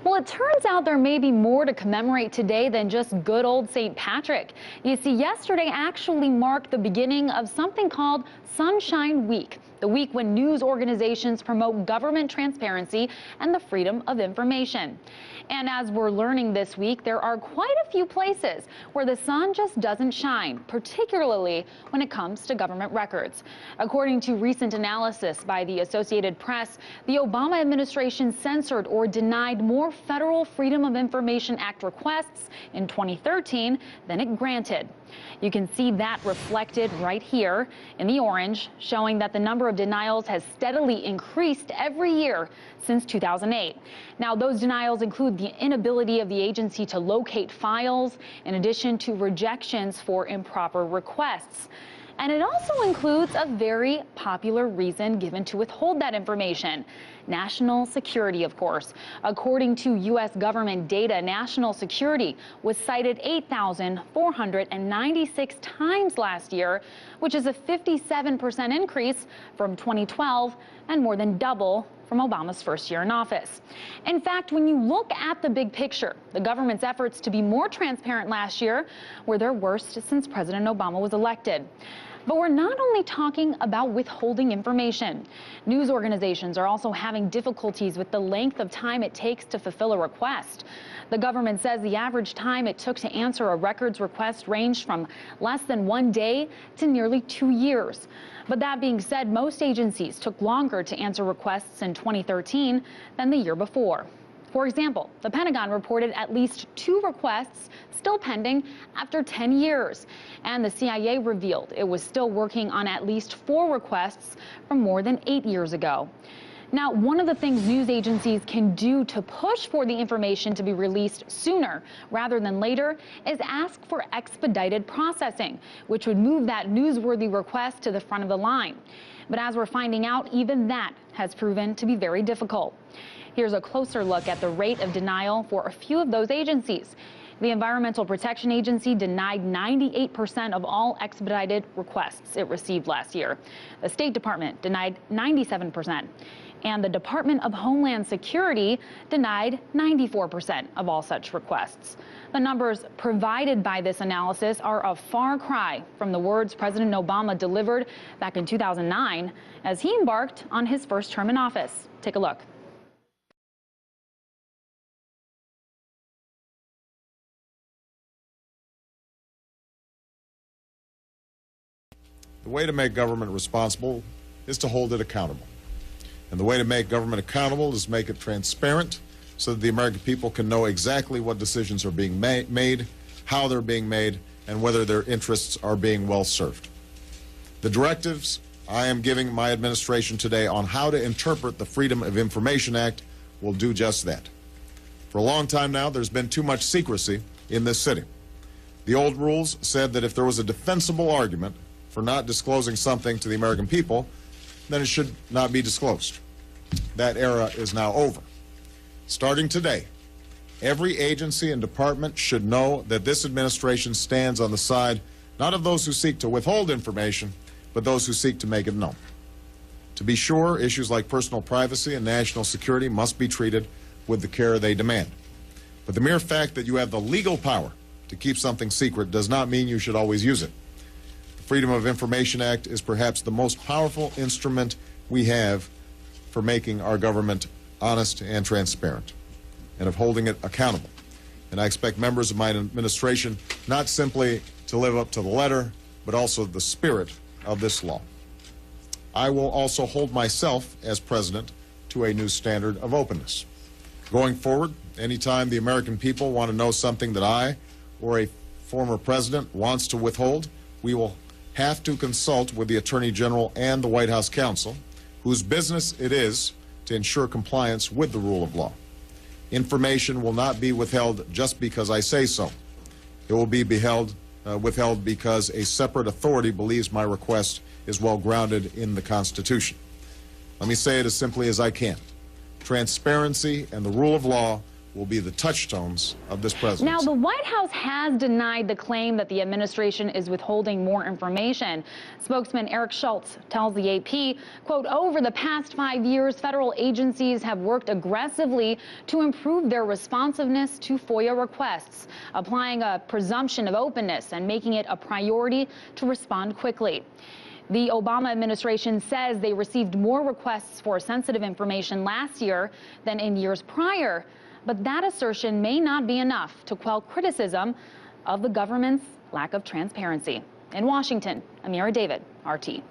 Well, it turns out there may be more to commemorate today than just good old St. Patrick. You see, yesterday actually marked the beginning of something called Sunshine Week, the week when news organizations promote government transparency and the freedom of information. And as we're learning this week, there are quite a few places where the sun just doesn't shine, particularly when it comes to government records. According to recent analysis by the Associated Press, the Obama administration censored or denied more federal Freedom of Information Act requests in 2013 than it granted. You can see that reflected right here in the orange, showing that the number of denials has steadily increased every year since 2008. Now, those denials include the inability of the agency to locate files, in addition to rejections for improper requests. And it also includes a very popular reason given to withhold that information: national security, of course. According to U.S. government data, national security was cited 8,496 times last year, which is a 57% increase from 2012 and more than double from Obama's first year in office. In fact, when you look at the big picture, the government's efforts to be more transparent last year were their worst since President Obama was elected. But we're not only talking about withholding information. News organizations are also having difficulties with the length of time it takes to fulfill a request. The government says the average time it took to answer a records request ranged from less than 1 day to nearly 2 years. But that being said, most agencies took longer to answer requests in 2013 than the year before. For example, the Pentagon reported at least 2 requests still pending after 10 years. And the CIA revealed it was still working on at least 4 requests from more than 8 years ago. Now, one of the things news agencies can do to push for the information to be released sooner rather than later is ask for expedited processing, which would move that newsworthy request to the front of the line. But as we're finding out, even that has proven to be very difficult. Here's a closer look at the rate of denial for a few of those agencies. The Environmental Protection Agency denied 98% of all expedited requests it received last year. The State Department denied 97%. And the Department of Homeland Security denied 94% of all such requests. The numbers provided by this analysis are a far cry from the words President Obama delivered back in 2009 as he embarked on his first term in office. Take a look. The way to make government responsible is to hold it accountable. And the way to make government accountable is make it transparent so that the American people can know exactly what decisions are being made, how they're being made, and whether their interests are being well served. The directives I am giving my administration today on how to interpret the Freedom of Information Act will do just that. For a long time now, there's been too much secrecy in this city. The old rules said that if there was a defensible argument for not disclosing something to the American people, then it should not be disclosed. That era is now over. Starting today, every agency and department should know that this administration stands on the side not of those who seek to withhold information, but those who seek to make it known. To be sure, issues like personal privacy and national security must be treated with the care they demand. But the mere fact that you have the legal power to keep something secret does not mean you should always use it. The Freedom of Information Act is perhaps the most powerful instrument we have for making our government honest and transparent, and of holding it accountable. And I expect members of my administration not simply to live up to the letter, but also the spirit of this law. I will also hold myself, as president, to a new standard of openness. Going forward, anytime the American people want to know something that I or a former president wants to withhold, we will have to consult with the Attorney General and the White House counsel, whose business it is to ensure compliance with the rule of law. Information will not be withheld just because I say so. It will be withheld because a separate authority believes my request is well grounded in the Constitution. Let me say it as simply as I can. Transparency and the rule of law will be the touchstones of this presidency. Now, the White House has denied the claim that the administration is withholding more information. Spokesman Eric Schultz tells the AP, quote, over the past 5 years, federal agencies have worked aggressively to improve their responsiveness to FOIA requests, applying a presumption of openness and making it a priority to respond quickly. The Obama administration says they received more requests for sensitive information last year than in years prior. But that assertion may not be enough to quell criticism of the government's lack of transparency. In Washington, Amira David, RT.